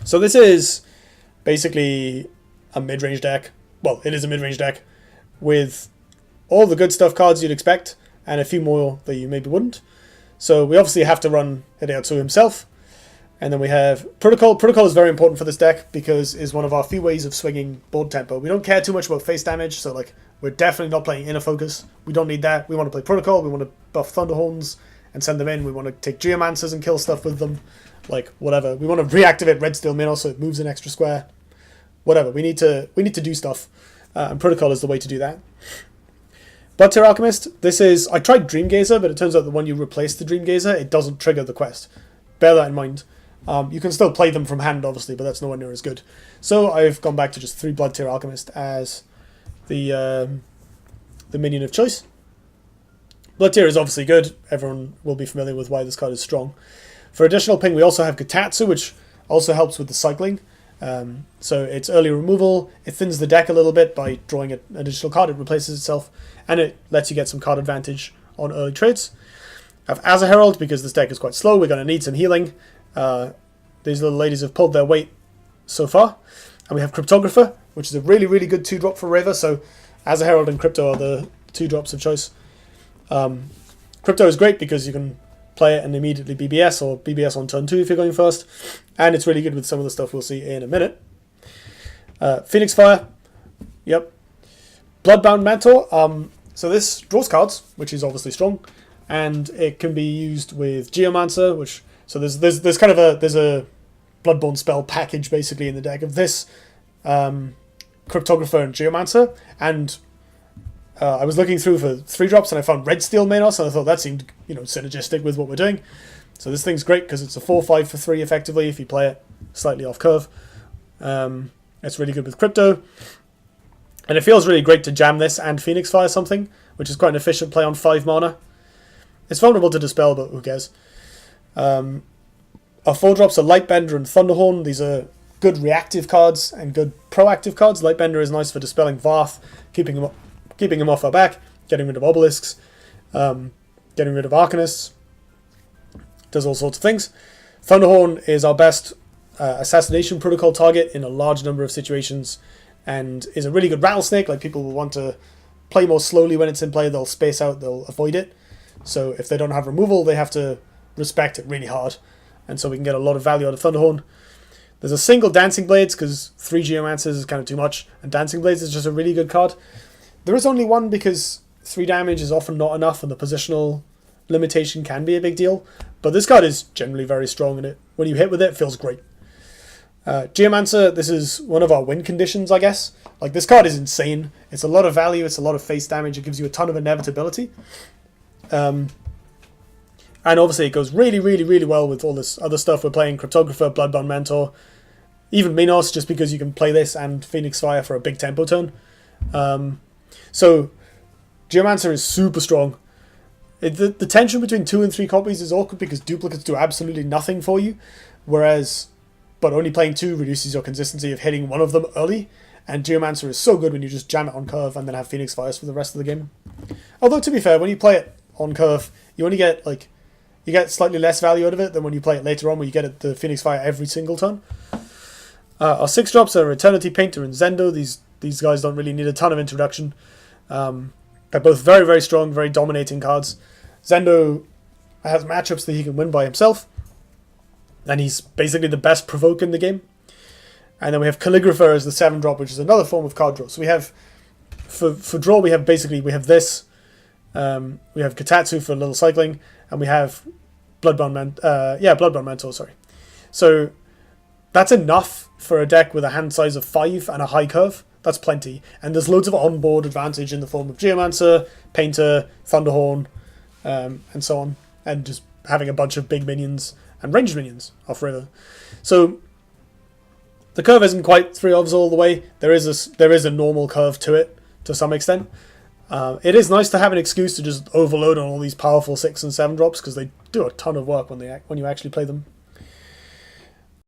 So this is basically a mid-range deck. Well, it is a mid-range deck with all the good stuff cards you'd expect and a few more that you maybe wouldn't. So we obviously have to run Hideatsu himself. And then we have Protocol. Protocol is very important for this deck because it's one of our few ways of swinging board tempo. We don't care too much about face damage, so like we're definitely not playing Inner Focus. We don't need that. We want to play Protocol. We want to buff Thunderhorns and send them in. We want to take Geomancers and kill stuff with them. Like, whatever. We want to reactivate Red Steel Minos so it moves an extra square. Whatever. We need to do stuff. And Protocol is the way to do that. Blood Tier Alchemist. This is... I tried Dreamgazer, but it turns out that when you replace the Dreamgazer, it doesn't trigger the quest. Bear that in mind. You can still play them from hand, obviously, but that's nowhere near as good. So I've gone back to just 3 Blood Tier Alchemist as the minion of choice. Blood Tier is obviously good. Everyone will be familiar with why this card is strong. For additional ping, we also have Hideatsu, which also helps with the cycling. So it's early removal. It thins the deck a little bit by drawing an additional card. It replaces itself, and it lets you get some card advantage on early trades. I have As a Herald, because this deck is quite slow. We're going to need some healing. These little ladies have pulled their weight so far. And we have Cryptographer, which is a really, really good 2-drop for Reva. So As a Herald and Crypto are the 2 drops of choice. Crypto is great because you can play it and immediately BBS, or BBS on turn 2 if you're going first. And it's really good with some of the stuff we'll see in a minute. Phoenix Fire. Yep. Bloodbound Mentor. So this draws cards, which is obviously strong. And it can be used with Geomancer, which... So there's kind of a Bloodborne spell package basically in the deck of this, Cryptographer and Geomancer, and I was looking through for 3-drops and I found Red Steel Minos, and I thought that seemed synergistic with what we're doing. So this thing's great because it's a 4/5 for 3 effectively if you play it slightly off curve. It's really good with Crypto, and it feels really great to jam this and Phoenix Fire something, which is quite an efficient play on 5 mana. It's vulnerable to Dispel, but who cares? Our 4-drops are Lightbender and Thunderhorn. These are good reactive cards and good proactive cards. Lightbender is nice for dispelling Varth, keeping him off our back, getting rid of obelisks, getting rid of Arcanists. Does all sorts of things. Thunderhorn is our best assassination protocol target in a large number of situations, and is a really good rattlesnake. Like, people will want to play more slowly when it's in play. They'll space out, they'll avoid it. So if they don't have removal, they have to respect it really hard, and so we can get a lot of value out of Thunderhorn. There's a single Dancing Blades because 3 Geomancers is kind of too much, and Dancing Blades is just a really good card. There is only one because 3 damage is often not enough, and the positional limitation can be a big deal, but this card is generally very strong, and when you hit with it, it feels great. Geomancer, this is one of our win conditions, I guess. Like, this card is insane. It's a lot of value, it's a lot of face damage, it gives you a ton of inevitability. And obviously it goes really, really, really well with all this other stuff we're playing. Cryptographer, Bloodbound Mentor, even Minos, just because you can play this and Phoenix Fire for a big tempo turn. So Geomancer is super strong. The tension between 2 and 3 copies is awkward because duplicates do absolutely nothing for you, but only playing 2 reduces your consistency of hitting one of them early, and Geomancer is so good when you just jam it on curve and then have Phoenix Fires for the rest of the game. Although, to be fair, when you play it on curve, you only get, you get slightly less value out of it than when you play it later on, where you get the Phoenix Fire every single turn. Our 6-drops are Eternity Painter and Zendo. These guys don't really need a ton of introduction. They're both very, very strong, very dominating cards. Zendo has matchups that he can win by himself, and he's basically the best provoke in the game. And then we have Calligrapher as the 7-drop, which is another form of card draw. So we have, for draw, we have this. We have Hideatsu for a little cycling, and we have Bloodbound Mentor, sorry. So that's enough for a deck with a hand size of 5 and a high curve. That's plenty. And there's loads of on-board advantage in the form of Geomancer, Painter, Thunderhorn, and so on. And just having a bunch of big minions and ranged minions off Reva. So the curve isn't quite 3 ofs all the way. There is a normal curve to it to some extent. It is nice to have an excuse to just overload on all these powerful 6 and 7 drops because they do a ton of work when you actually play them.